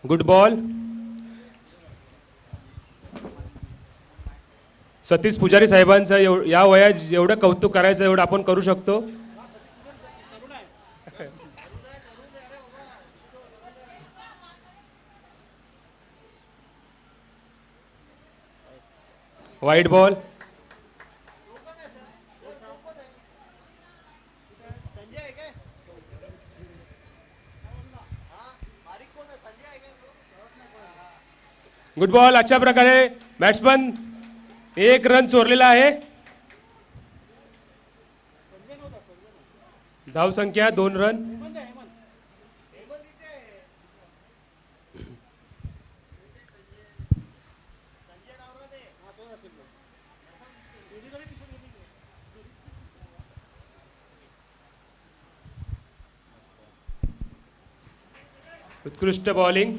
Good ball. Satish पुजारी साहेबांचं या वयात एवढं कौतुक करायचं एवढं आपण करू शकतो. वाईट बॉल. Good ball. अशा प्रकारे बॅट्समन एक रन चोरलेला आहे. धावसंख्या 2 रन. उत्कृष्ट बॉलिंग.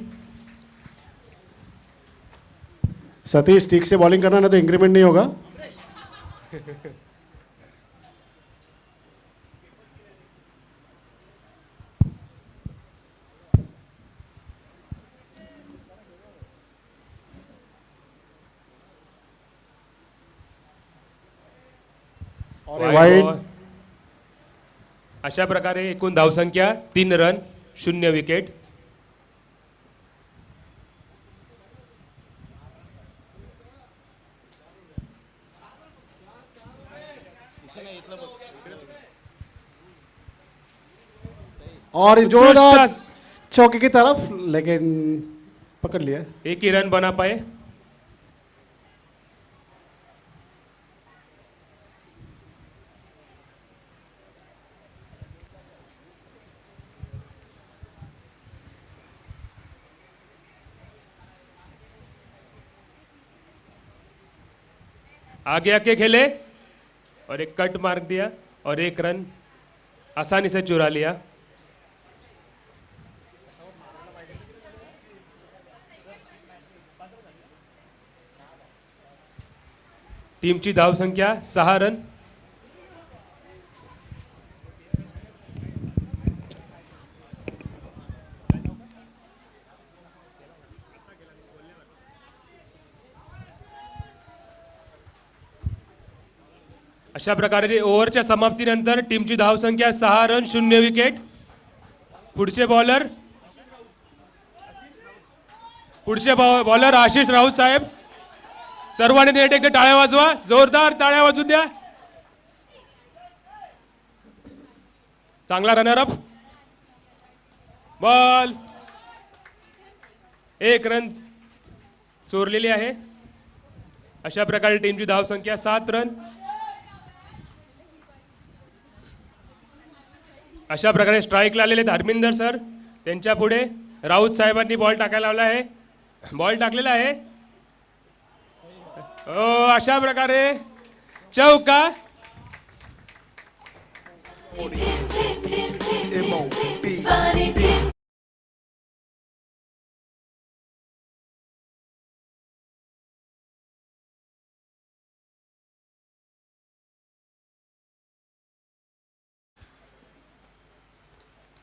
सतीश ठीक से बॉलिंग करना, ना तो इंक्रीमेंट नहीं होगा. वाईड. अशा प्रकारे एकूण धावसंख्या 3 रन 0 विकेट. और जोरदार चौके की तरफ, लेकिन पकड़ लिया. एक ही रन बना पाए. आगे आके खेले और एक कट मार दिया और एक रन आसानी से चुरा लिया. टीमची धावसंख्या 6 रन. अशा प्रकारे ओव्हरच्या समाप्तीनंतर टीमची धावसंख्या 6 रन 0 विकेट. पुढचे बॉलर आशिष राऊत साहेब. सर्वांनी नेट एकदा टाळ्या वाजवा, जोरदार टाळ्या वाजून द्या. चांगला रनर अप. बॉल. एक रन चोरलेली आहे. अशा प्रकारे टीमची धावसंख्या 7 रन. अशा प्रकारे स्ट्राईकला आलेले धर्मिंदर सर, त्यांच्या पुढे राऊत साहेबांनी बॉल टाकायला लावला आहे. बॉल टाकलेला आहे. अशा प्रकारे चौका.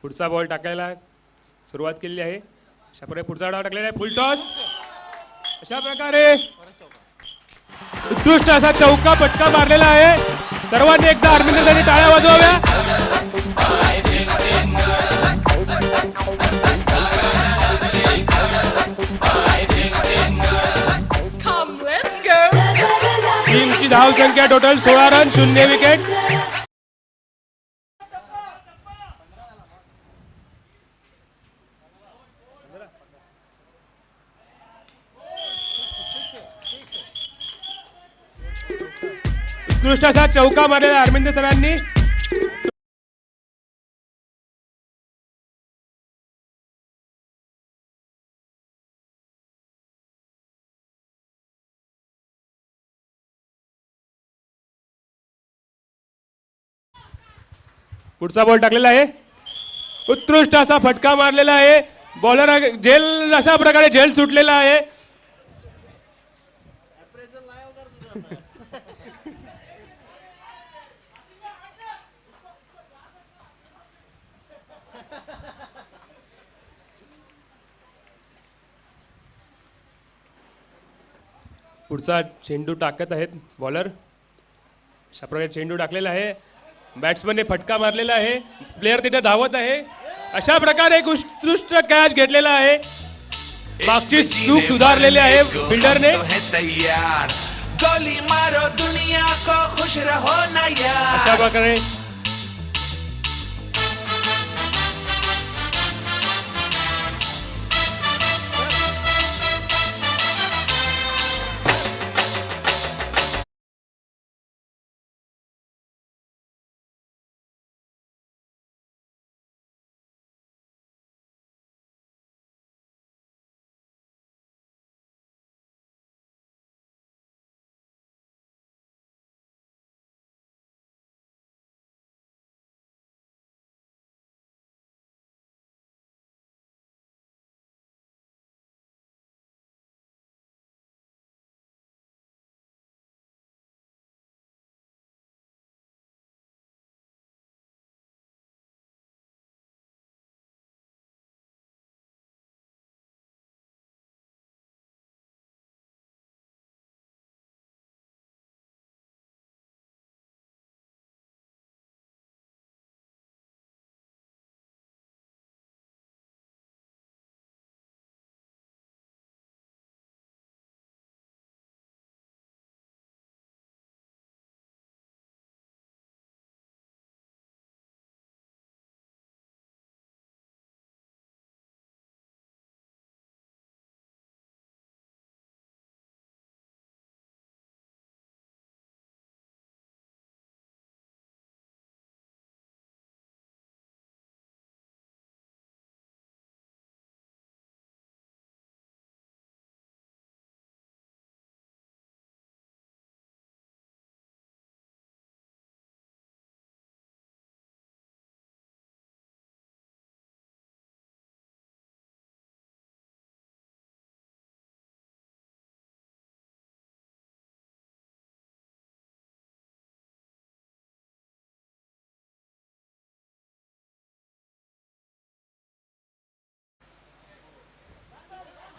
पुढचा बॉल टाकायला सुरुवात केलेली आहे. अशा प्रकारे पुढचा डाव टाकलेला आहे. फुल टॉस. अशा प्रकारे उत्कृष्ट असा चौका पटका मारलेला आहे. सर्वांनी एकदा हरमिंदरसाठी टाळ्या वाजवाव्या. टीमची धावसंख्या टोटल 16 रन 0 विकेट. उत्कृष्ट असा चौका मारलेला हरमिंदर सरांनी. पुढचा बॉल टाकलेला आहे. उत्कृष्ट असा फटका मारलेला आहे. बॉलर झेल अशा प्रकारे झेल सुटलेला आहे. पुढचा चेंडू टाकत आहेत बॉलर. अशा प्रकारे चेंडू टाकलेला आहे. बॅट्समनने फटका मारलेला आहे. प्लेयर तिथे धावत आहे. अशा प्रकारे एक उत्कृष्ट कॅच घेतलेला आहे. मागची चूक सुधारलेली आहे फिल्डरने. गोली मारो दुनिया को खुश रहो ना यार. अशा प्रकारे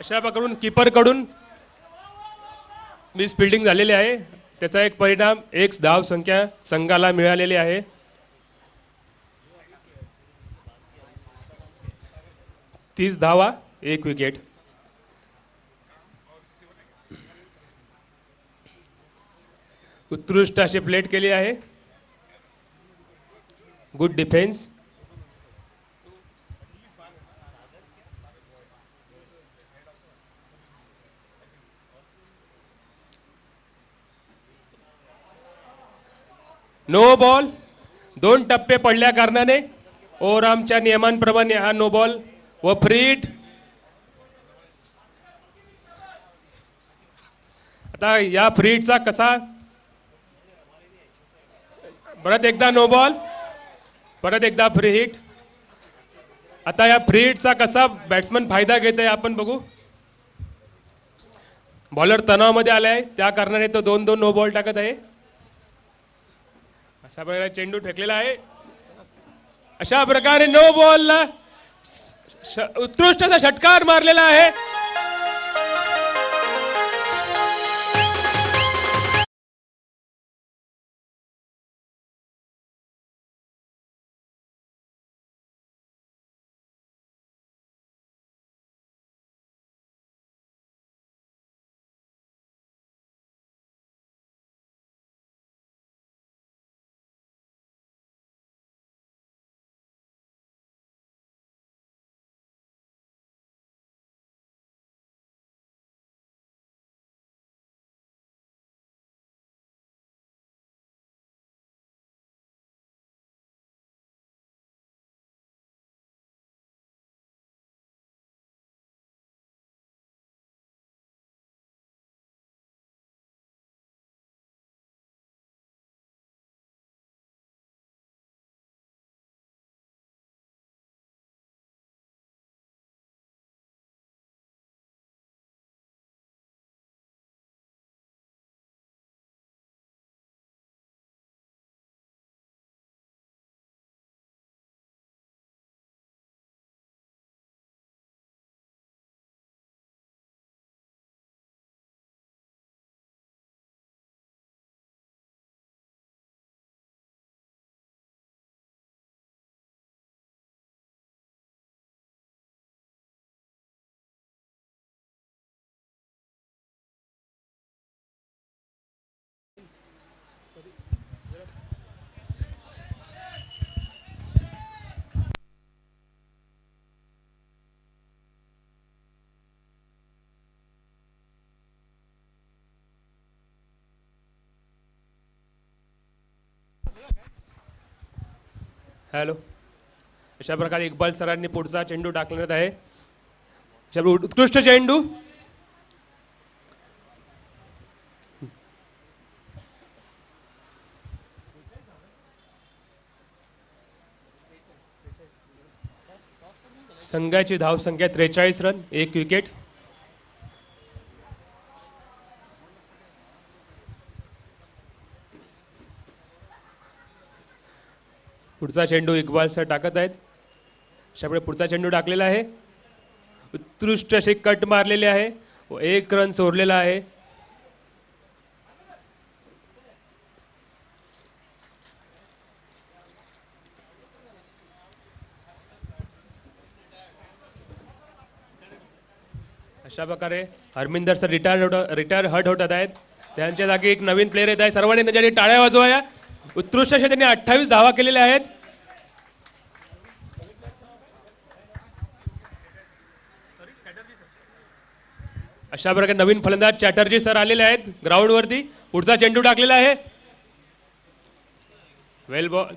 अशा प्रकारून कीपरकडून मिस फिल्डिंग झालेली आहे. त्याचा एक परिणाम एक धाव संख्या संघाला मिळालेली आहे. 30 धावा 1 विकेट. उत्कृष्ट अशी प्लेट केली आहे. Good defence. No ball. 2 टप्पे पडल्या कारणाने ओव्हरआर्मच्या नियमांप्रमाणे हा नो बॉल व फ्री हिट. आता या फ्री हिटचा कसा, परत एकदा नो बॉल, परत एकदा फ्री हिट. आता या फ्री हिटचा कसा बॅट्समन फायदा घेत आहे आपण बघू. बॉलर तणावामध्ये आला आहे त्या कारणाने तो 2-2 नो बॉल टाकत आहे. अशा प्रकारे चेंडू फेकलेला आहे. अशा प्रकारे नो बॉलला उत्कृष्ट असा षटकार मारलेला आहे. हॅलो. अशा प्रकारे इक्बाल सरांनी पुढचा चेंडू टाकण्यात आहे. अशा प्रकारे उत्कृष्ट चेंडू. संघाची धावसंख्या 43 रन, 1 विकेट. पुढचा चेंडू इक्बाल सर टाकत आहेत. अशाप्रकारे पुढचा चेंडू टाकलेला आहे. उत्कृष्ट असे कट मारलेले आहे व 1 रन सोडलेला आहे. अशा प्रकारे हरमिंदर सर रिटायर हट होतात आहेत. त्यांच्या जागी एक नवीन प्लेअर येत आहे. सर्वांनी त्यांच्यासाठी टाळ्या वाजवाया. उत्कृष्ट असे त्यांनी 28 धावा केलेल्या आहेत. अशा प्रकारे नवीन फलंदाज चॅटर्जी सर आलेले आहेत ग्राउंड वरती. पुढचा चेंडू टाकलेला आहे. वेल बॉल.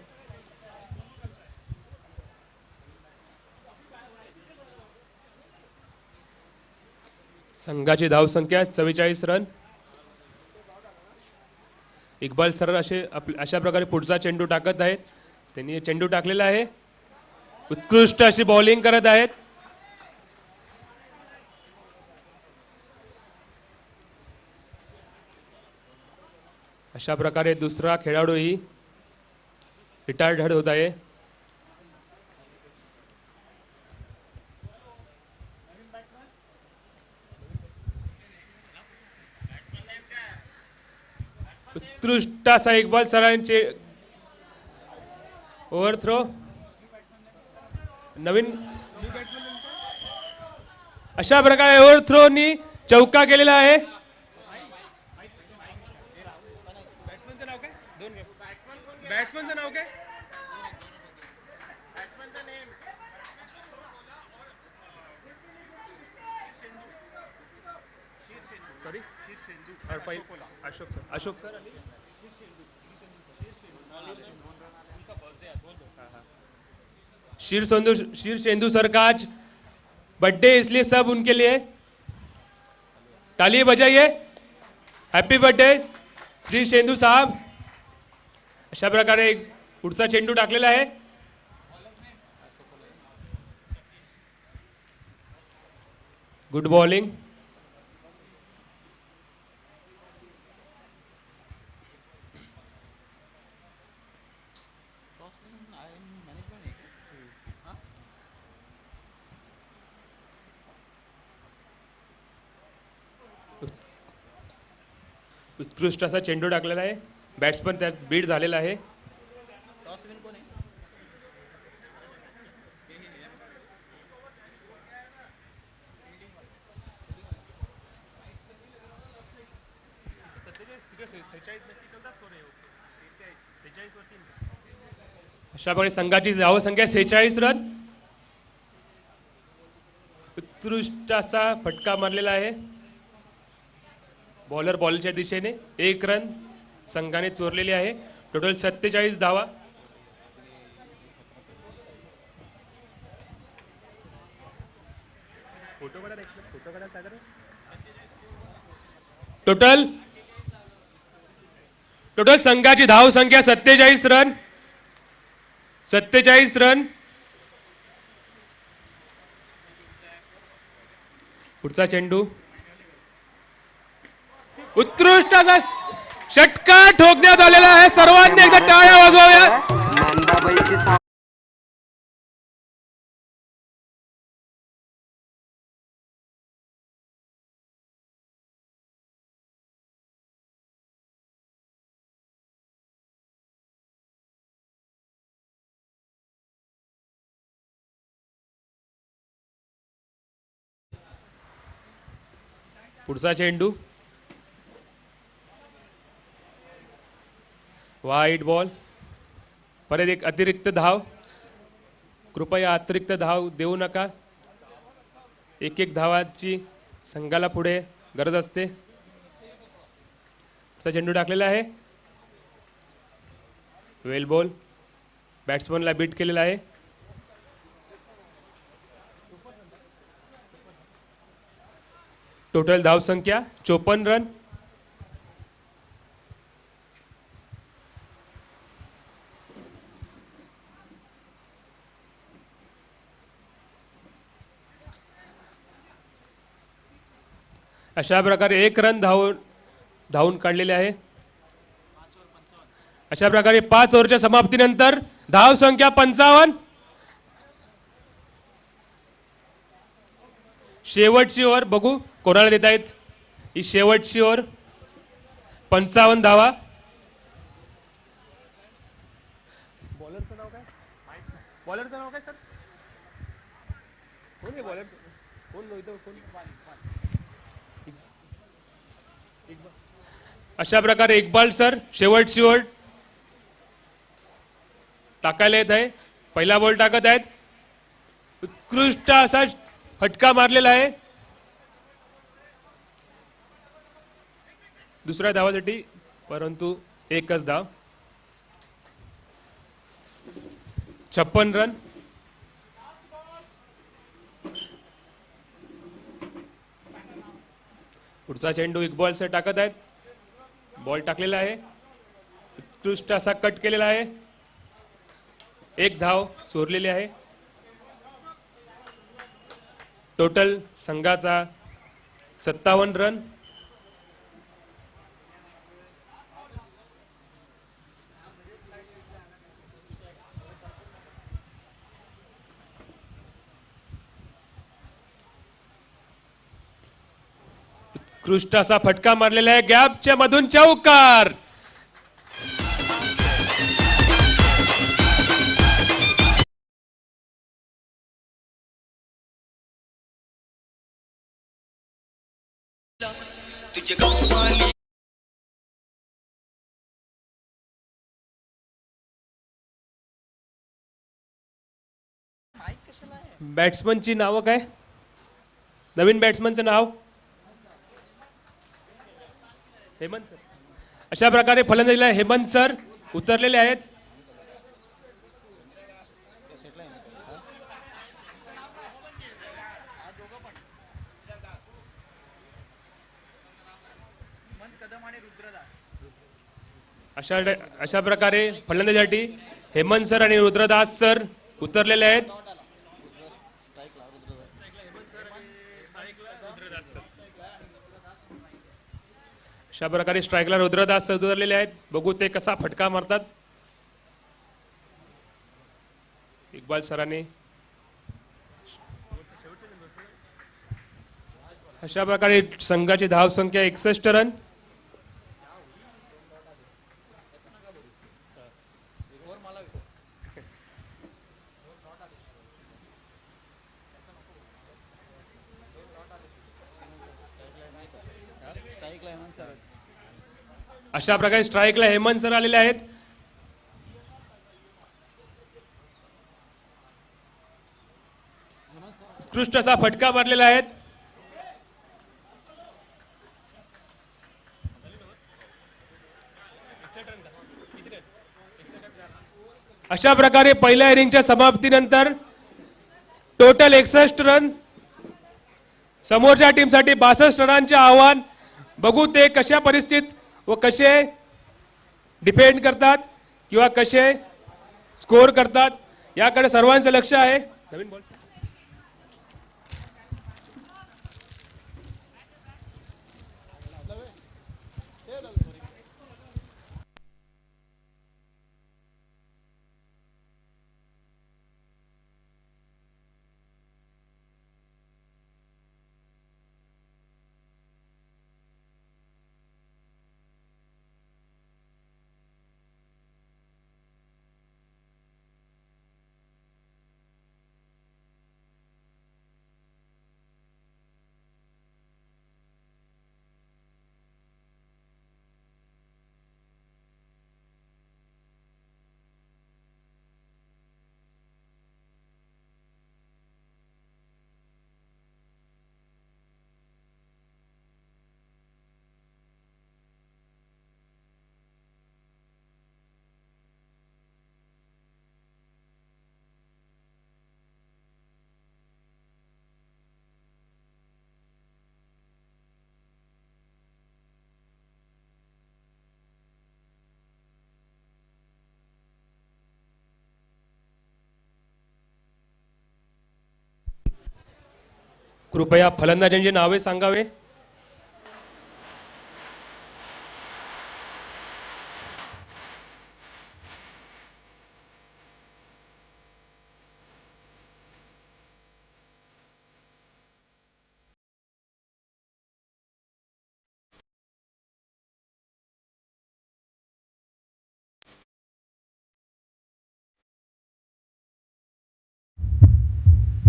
संघाची धावसंख्या 44 रन. इक्बाल सर अशा प्रकारे पुढचा चेंडू टाकत आहेत. त्यांनी चेंडू टाकलेला आहे. उत्कृष्ट अशी बॉलिंग करत आहेत. अशा प्रकारे दुसरा खेळाडूही रिटायर्ड होत आहे. उत्कृष्ट असा इक्बाल सरांचे ओव्हरथ्रो. नवीन अशा प्रकारे ओव्हरथ्रोनी चौका केलेला आहे. बॅट्समनचं नाव काय? सॉरी अशोक सर शीर शेंदू सर का आज बर्थडे, इसलिए सब उनके लिए ताली बजाइए. हैप्पी बर्थडे श्री शेंदू साहब. अशा प्रकारे पुढचा चेंडू टाकलेला आहे. Good bowling. उत्कृष्ट असा चेंडू टाकलेला आहे. बॅट्समन त्यात बीट झालेला आहे. अशा प्रकारे संघाची धावसंख्या 46 रन. उत्कृष्ट असा फटका मारलेला आहे. बॉलर बॉलच्या दिशेने 1 रन संघाने चोरलेली आहे. टोटल 47 धावा. टोटल संघाची धाव संख्या 47 रन. 47 रन. पुढचा चेंडू उत्कृष्ट असा षटका ठोकण्यात आलेला आहे. सर्वांनी एकदा टाळ्या वाजवाव्या. पुढचा चेंडू वाईट बॉल. परत एक अतिरिक्त धाव. कृपया अतिरिक्त धाव देऊ नका. एक धावाची संघाला पुढे गरज असते. चेंडू टाकलेला आहे. वेल बॉल. बॅट्समनला बीट केलेला आहे. टोटल धावसंख्या 54 रन. अशा प्रकारे 1 रन धावून काढलेले आहे. अशा प्रकारे 5 ओव्हरच्या समाप्तीनंतर धाव संख्या 55. शेवटची ओव्हर बघू कोणाला देत आहेत. ही शेवटची ओव्हर. 55 धावा. बॉलरचं नाव काय? बॉलरचं नाव काय सर? कोण आहे बॉलर? कोण? अशा प्रकारे इक्बाल सर शेवटची ओव्हर टाकायला येत आहे. पहिला बॉल टाकत आहेत. उत्कृष्ट असा फटका मारलेला आहे. दुसऱ्या धावासाठी परंतु एकच धाव. 56 रन. पुढचा चेंडू इक्बाल सर टाकत आहेत. बॉल टाकलेला आहे. उत्कृष्ट असा कट केलेला आहे. 1 धाव सोडलेली आहे. टोटल संघाचा 57 रन. उत्कृष्ट असा फटका मारलेला आहे. गॅपच्या मधून चौकार. बॅट्समनची नावं काय? नवीन बॅट्समनचं नाव हेमंत सर. अशा प्रकारे फलंदाजीला हेमंत सर उतरलेले आहेत. अशा प्रकारे फलंदाजीसाठी हेमंत सर आणि रुद्रदास सर उतरलेले आहेत. अशा प्रकारे स्ट्राईकला रुद्रदास सर उतरलेले आहेत. बघू ते कसा फटका मारतात. इक्बाल सरांनी अशा प्रकारे संघाची धावसंख्या 61 रन. अशा प्रकारे स्ट्राईकला हेमंत सर आलेले आहेत. उत्कृष्ट असा फटका मारलेला आहे. अशा प्रकारे पहिल्या इनिंगच्या समाप्तीनंतर टोटल 61 रन. समोरच्या टीमसाठी 62 रनांचे आव्हान. बघू ते कशा परिस्थितीत व कसे डिफेंड करतात किंवा कसे स्कोर करतात याकडे सर्वांचं लक्ष आहे. नवीन बॉल कृपया फलंदाजांची नावे सांगावे.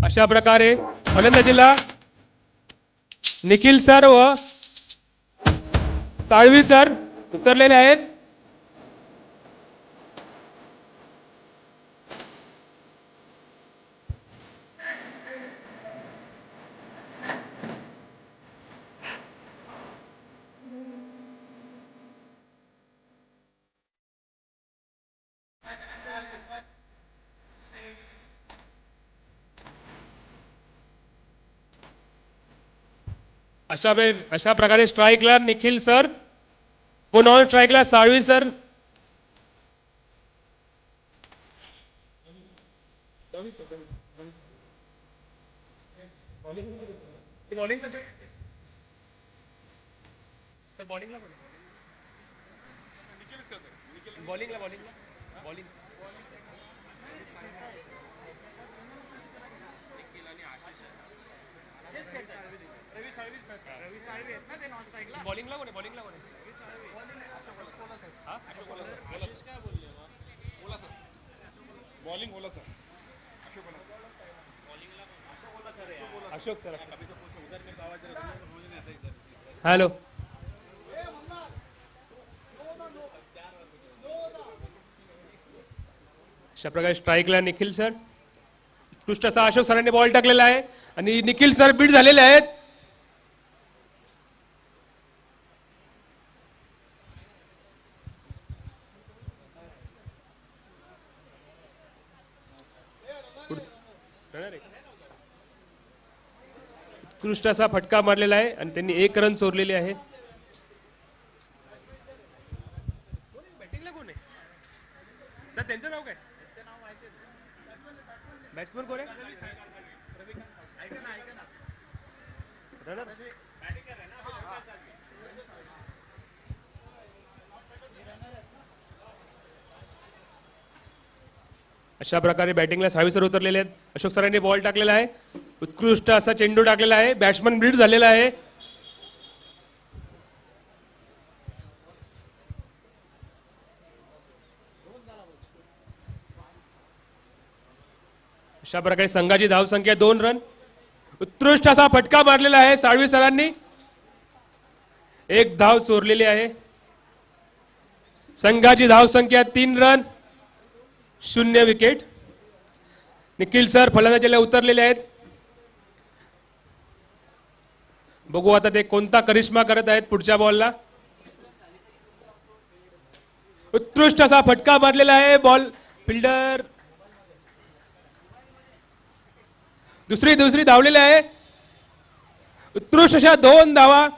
अशा प्रकारे फलंदाजीला निखिल सर व ताळवी सर उतरलेले आहेत. अशा प्रकारे स्ट्राईकला निखिल सर व नॉन स्ट्राईकला Salvi sir. Ashok sir. Hello. अशा प्रकारे स्ट्राईकला निखिल सर. उत्कृष्ट असा अशोक सरांनी बॉल टाकलेला आहे आणि निखिल सर बीट झालेले आहेत. उत्कृष्ट असा फटका मारलेला आहे आणि त्यांनी 1 रन चोरलेली आहे. बॅटिंगला कोण आहे सर? त्यांचं नाव काय? बॅट्समन कोण आहे? रनर. अशा प्रकारे बॅटिंगला साळवी सर उतरलेले आहेत. अशोक सरांनी बॉल टाकलेला आहे. उत्कृष्ट असा चेंडू टाकलेला आहे. बॅट्समन ब्लीड झालेला आहे. अशा प्रकारे संघाची धावसंख्या 2 रन. उत्कृष्ट असा फटका मारलेला आहे साळवी सरांनी. 1 धाव चोरलेली आहे. संघाची धावसंख्या 3 रन 0 विकेट. निखिल सर फलंदाजीला उतरलेले आहेत. बघू आता ते कोणता करिश्मा करत आहेत पुढच्या बॉलला. उत्कृष्ट असा फटका मारलेला आहे. बॉल फिल्डर दुसरी धावलेली आहे. उत्कृष्ट अशा 2 धावा.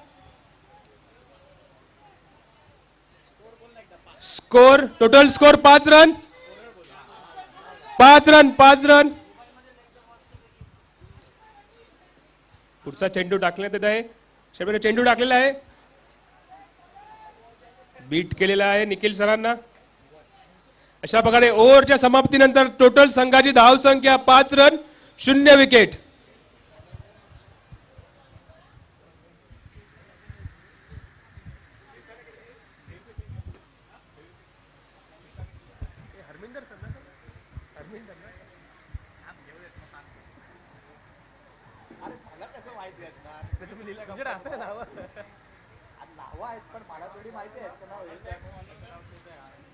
Score total score 5 run. 5 run. पुढचा चेंडू टाकण्यात येत आहे. शेवटी चेंडू टाकलेला आहे. बीट केलेला आहे निखिल सरांना. अशा प्रकारे ओव्हरच्या समाप्तीनंतर टोटल संघाची धावसंख्या 5 रन 0 विकेट.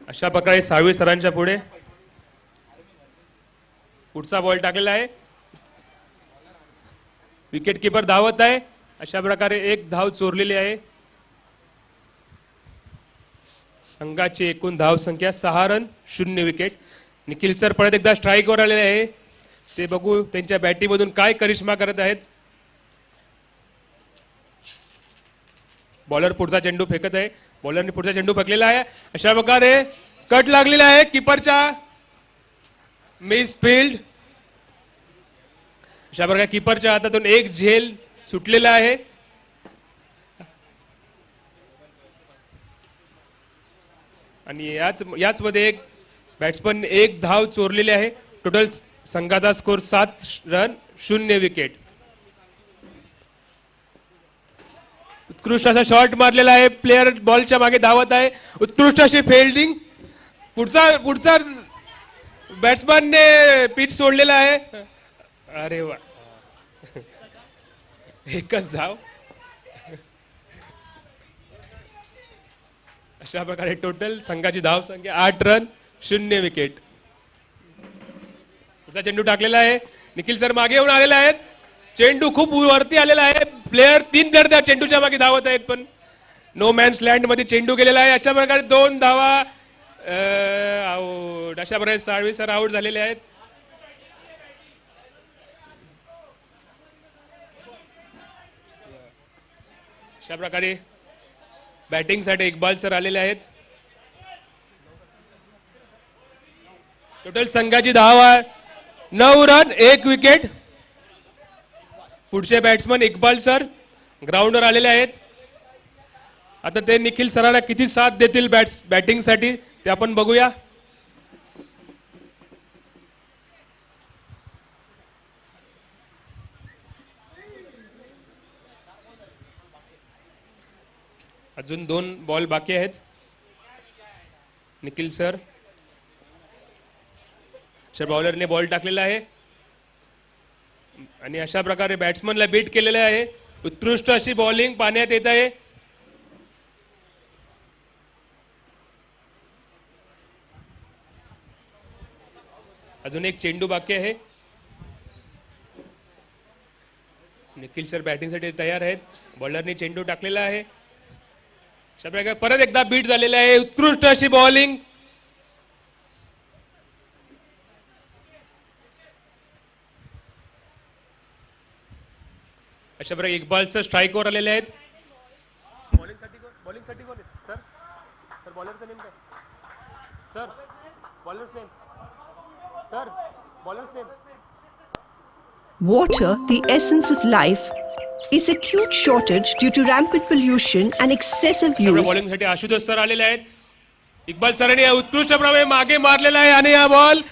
अशा प्रकारे साळवी सरांच्या पुढे पुढचा बॉल टाकलेला आहे. विकेट किपर धावत आहे. अशा प्रकारे 1 धाव चोरलेली आहे. संघाची एकूण धाव संख्या 6 रन 0 विकेट. निखिल सर परत एकदा स्ट्राईकवर आलेले आहे. ते बघू त्यांच्या बॅटिंगमधून काय करिश्मा करत आहेत. बॉलर पुढचा चेंडू फेकत आहे. बॉलरने पुढचा चेंडू फेकलेला आहे. अशा प्रकारे कट लागलेला आहे किपरच्या. Miss field. अशा प्रकारे किपरच्या हातातून एक झेल सुटलेला आहे. आणि याच मध्ये एक बॅट्समन एक धाव चोरलेली आहे. टोटल संघाचा स्कोर 7 रन 0 विकेट. उत्कृष्ट असा शॉट मारलेला आहे. प्लेअर बॉलच्या मागे धावत आहे. उत्कृष्ट अशी फिल्डिंग. पुढचा बॅट्समनने पिच सोडलेला आहे. अरे वा, एकच धाव. अशा प्रकारे टोटल संघाची धाव संख्या 8 रन 0 विकेट. पुढचा चेंडू टाकलेला आहे. निखिल सर मागे येऊन आलेले आहेत. चेंडू खूप वरती आलेला आहे. तीन प्लेअर त्या चेंडूच्या मागे धावत आहेत, पण नो मॅन्स लँड मध्ये चेंडू गेलेला आहे. अशा प्रकारे 2 धावा आउट. अशा प्रकारे साळवी सर आउट झालेले आहेत. अशा प्रकारे बॅटिंग साठी इक्बाल सर आलेले आहेत. टोटल संघाची धाव आहे 9 रन 1 विकेट. पुढचे बॅट्समन इक्बाल सर ग्राउंडवर आलेले आहेत. आता ते निखिल सरांना किती साथ देतील बॅटिंग साठी ते आपण बघूया. अजून 2 बॉल बाकी आहेत. निखिल सर बॉलरने बॉल टाकलेला आहे आणि अशा प्रकारे बॅट्समनला बीट केलेले आहे. उत्कृष्ट अशी बॉलिंग पाहण्यात येत आहे. अजून एक चेंडू बाकी आहे. निखिल सर बॅटिंग साठी तयार आहेत. बॉलरने चेंडू टाकलेला आहे. अशा प्रकारे परत एकदा बीट झालेला आहे. उत्कृष्ट अशी बॉलिंग. अशा प्रकारे इक्बाल सर स्ट्राईकवर आलेले आहेत. बॉलिंग साठी कोण सर? सर बॉलरचं नेम काय? सर बॉलरचं नेम. सर बॉलरचं name. Water, the essence of life, is acute shortage due to rampant pollution and excessive use. Bowling साठी आशुतोष सर आलेले आहेत. इक्बाल सरांनी उत्कृष्ट प्रकारे मागे मारलेला आहे आणि हा बॉल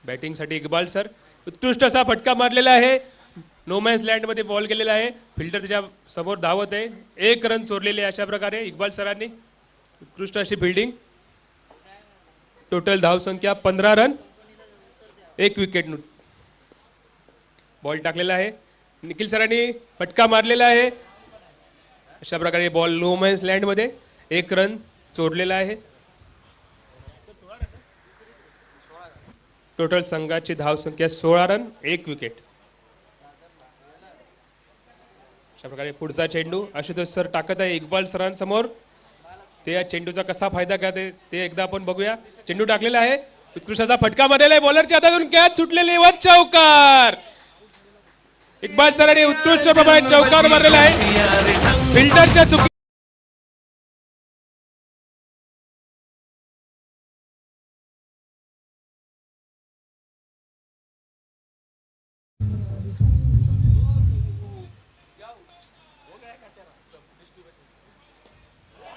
बॅटिंग साठी इक्बाल सर उत्कृष्ट असा फटका मारलेला आहे. नो मॅन्स लँड मध्ये बॉल गेलेला आहे. फिल्डर त्याच्या समोर धावत आहे. 1 रन चोरलेले. अशा प्रकारे इक्बाल सरांनी उत्कृष्ट अशी फिल्डिंग. टोटल धाव संख्या 15 रन 1 विकेट. बॉल टाकलेला आहे. निखिल सरांनी फटका मारलेला आहे. अशा प्रकारे बॉल नो मॅन्स लँड मध्ये 1 रन चोरलेला आहे. टोटल संघाची धाव संख्या 16 रन 1 विकेट. अशा प्रकारे पुढचा चेंडू आशुतोष सर टाकत आहे इक्बाल सरांसमोर. ते या चेंडूचा कसा फायदा करते ते एकदा आपण बघूया. चेंडू टाकलेला आहे. उत्कृष्ट असा फटका मारलेला आहे. बॉलरच्या हातातून कॅच सुटलेली व चौकार. इक्बाल सरांनी उत्कृष्ट प्रमाणात चौकार मारलेला आहे. फिल्डरच्या चुकी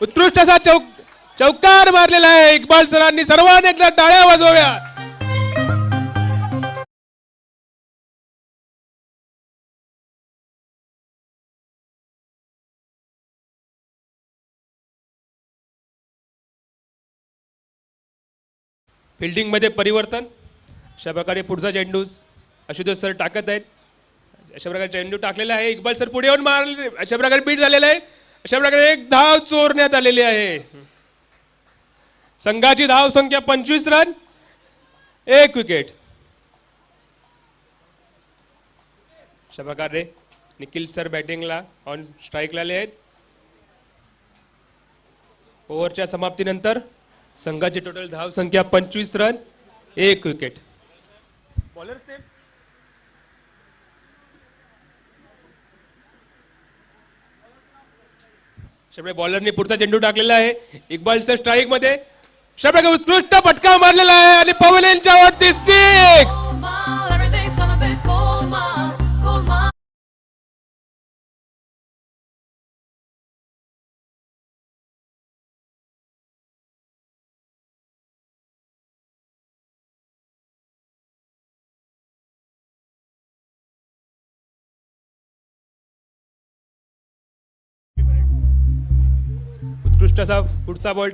उत्कृष्ट असा चौकार मारलेला आहे. इक्बाल सरांनी सर्वांनी एकदा टाळ्या वाजवल्या. फिल्डिंग मध्ये परिवर्तन. अशा प्रकारे पुढचा चेंडू आशुतोष सर टाकत आहेत. अशा प्रकारे चेंडू टाकलेला आहे. इक्बाल सर पुढे येऊन मारले. अशा प्रकारे बीट झालेला आहे. अशा प्रकारे एक धाव चोरण्यात आलेली आहे. संघाची धाव संख्या 25 रन, 1 विकेट. अशा प्रकारे निखिल सर बॅटिंगला ऑन स्ट्राईकला आले आहेत. ओव्हरच्या समाप्तीनंतर संघाची टोटल धाव संख्या 25 रन, 1 विकेट. बॉलर्स नेम शेवटी बॉलरने पुढचा चेंडू टाकलेला आहे. इक्बाल सर स्ट्राईक मध्ये शेवटी उत्कृष्ट फटका मारलेला आहे आणि पवेलियनच्या वरती 6. Golmaal, everything's gonna be Golmaal, Golmaal. उत्कृष्ट असा पुढचा बॉल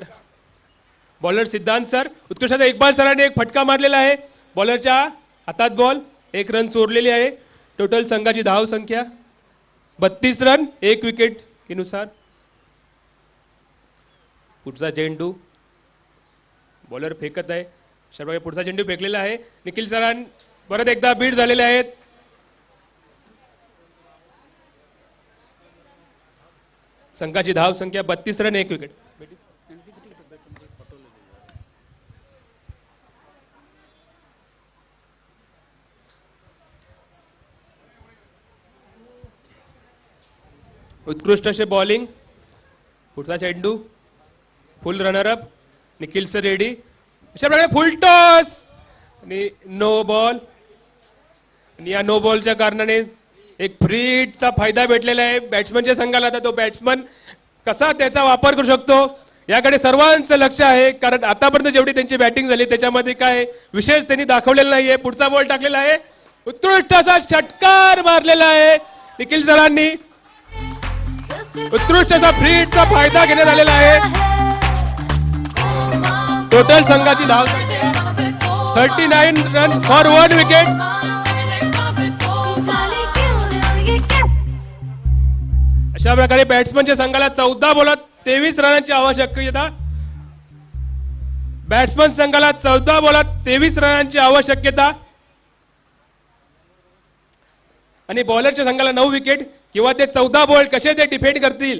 बॉलर सिद्धांत सर. उत्कृष्ट असा इक्बाल सरांनी एक फटका मारलेला आहे. बॉलरच्या हातात बॉल, 1 रन चोरलेली आहे. टोटल संघाची धाव संख्या 32 रन, 1 विकेट नुसार. पुढचा चेंडू बॉलर फेकत आहे. अशा पुढचा चेंडू फेकलेला आहे. निखिल सरां परत एकदा बीट झालेले आहेत. संघाची धाव संख्या 32 रन, 1 विकेट. उत्कृष्ट असे बॉलिंग. पुढचा चेंडू फुल रनरअप. Nikhil sir ready. अशा प्रकारे फुल टॉस आणि नो बॉल. आणि या नो बॉलच्या कारणाने एक फ्री हिटचा फायदा भेटलेला आहे बॅट्समनच्या संघाला. आता तो बॅट्समन कसा त्याचा वापर करू शकतो याकडे सर्वांचं लक्ष आहे. कारण आतापर्यंत जेवढी त्यांची बॅटिंग झाली त्याच्यामध्ये काय विशेष त्यांनी दाखवलेलं नाहीये. पुढचा बॉल टाकलेला आहे. उत्कृष्ट असा षटकार मारलेला आहे निखिल सरांनी. उत्कृष्ट असा फ्री हिटचा फायदा घेण्यात आलेला आहे. टोटल संघाची धाव 39 रन फॉर 1 विकेट. अशा प्रकारे बॅट्समनच्या संघाला 14 बॉलात 23 रनांची आवश्यकता. बॅट्समन संघाला 14 बॉलात 23 रनांची आवश्यकता आणि बॉलरच्या संघाला 9 विकेट. किंवा ते 14 बॉल कसे ते डिफेंड करतील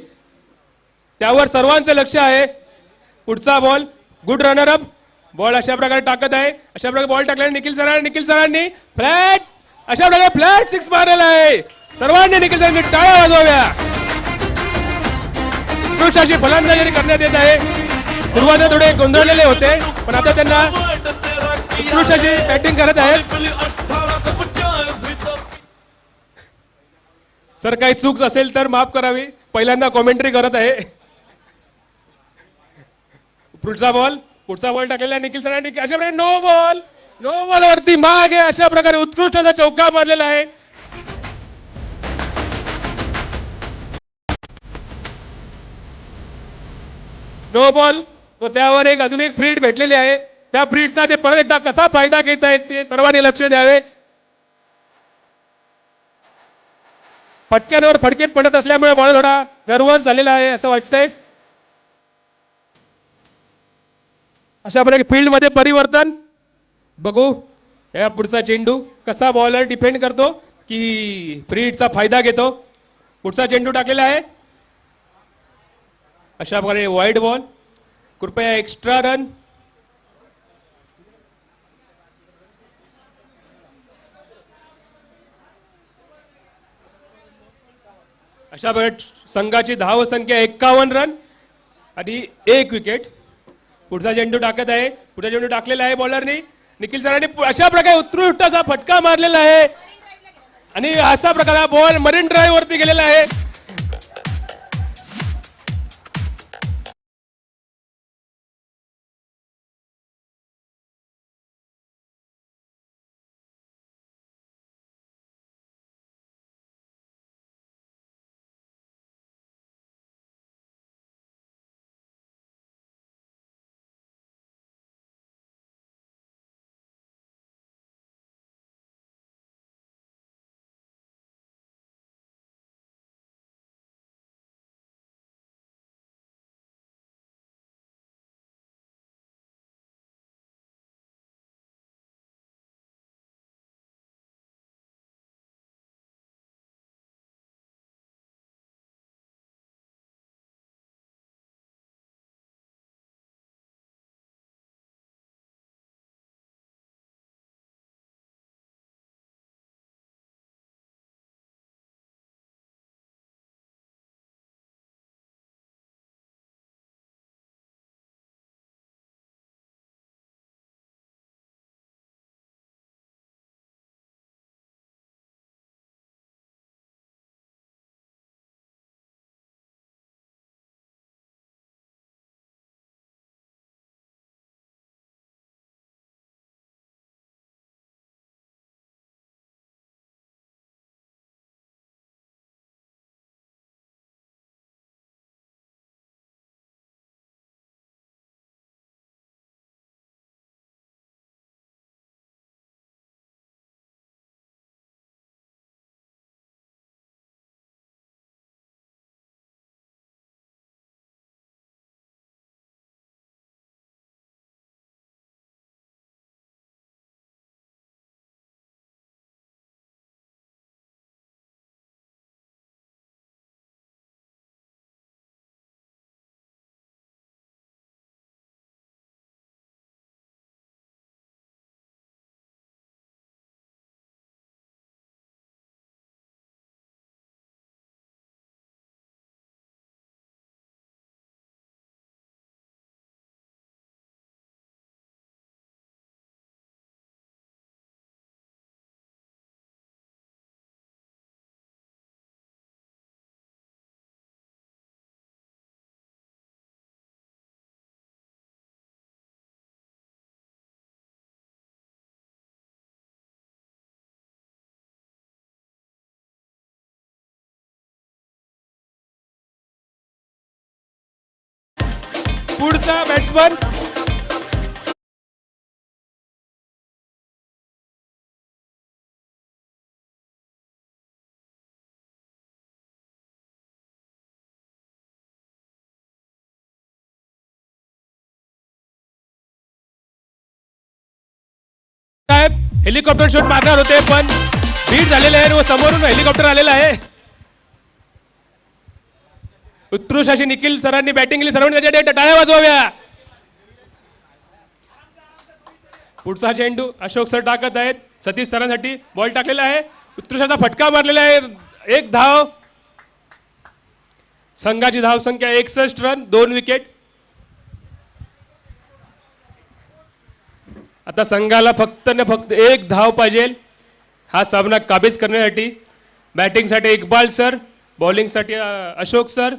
त्यावर सर्वांचं लक्ष आहे. पुढचा ball good runner up. Ball अशा प्रकारे टाकत आहे. अशा प्रकारे बॉल टाकल्याने निखिल सरांनी फ्लॅट अशा प्रकारे फ्लॅट 6 मारलेला आहे. सर्वांनी निखिल सरांनी टाळ्या वाजवाव्या. उत्कृष्ट अशी फलंदाजी करण्यात येत आहे. सुरुवातीला थोडे गोंधळलेले होते पण आता त्यांना उत्कृष्ट अशी बॅटिंग करत आहेत. सर काही चूक असेल तर माफ करावी. पहिल्यांदा कॉमेंट्री करत आहे. पुढचा बॉल टाकलेला निखिल सरांनी. अशा प्रकारे नो बॉल वरती मागे अशा प्रकारे उत्कृष्ट असा चौका मारलेला आहे. नो बॉल तो त्यावर अजून एक फ्रीट भेटलेली आहे. त्या फ्रीटचा ते परत एकदा कसा फायदा घेत आहेत ते सर्वांनी लक्ष द्यावे. फटक्यांवर फटकेत पडत असल्यामुळे बॉल थोडा नर्वस झालेला आहे असं वाटतंय. अशा प्रकारे फील्ड मध्ये परिवर्तन बघू. या पुढचा चेंडू कसा बॉलर डिफेंड करतो की फ्री हिटचा फायदा घेतो. पुढचा चेंडू टाकलेला आहे. अशा प्रकारे वाईड बॉल. कृपया एक्स्ट्रा रन. अशा प्रकारे संघाची धाव संख्या 51 रन आणि 1 विकेट. पुढचा चेंडू टाकत आहे. पुढचा चेंडू टाकलेला आहे बॉलरनी. निखिल सरांनी अशा प्रकारे उत्कृष्ट असा फटका मारलेला आहे आणि असा प्रकार बॉल मरीन ड्राईव्ह वरती गेलेला आहे. पुढचा बॅट्समन हेलिकॉप्टर शॉट मारणार होते पण बीट झालेले आहे व समोरून हेलिकॉप्टर आलेला आहे. उत्कृष्ट अशी निखिल सरांनी बॅटिंग केली. सर्वांनी त्याच्या टाळ्या वाजवाव्या. पुढचा चेंडू अशोक सर टाकत आहेत. सतीश सरांसाठी बॉल टाकलेला आहे. उत्कृष्ट असा फटका मारलेला आहे. एक धाव. संघाची धाव संख्या 61 रन 2 विकेट. आता संघाला फक्त न फक्त एक धाव पाहिजे हा सामना काबीज करण्यासाठी. बॅटिंगसाठी इक्बाल सर, बॉलिंगसाठी अशोक सर.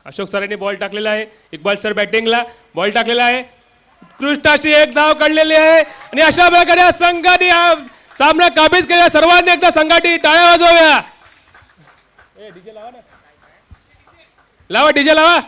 अशोक सरांनी बॉल टाकलेला आहे. इक्बाल सर बॅटिंगला बॉल टाकलेला आहे. उत्कृष्ट अशी एक धाव काढलेली आहे आणि अशा प्रकारे या संघाने हा सामना काबीज केला. सर्वांनी एकदा संघाटी टाळ्या वाजवाव्या. लावा डीजे लावा.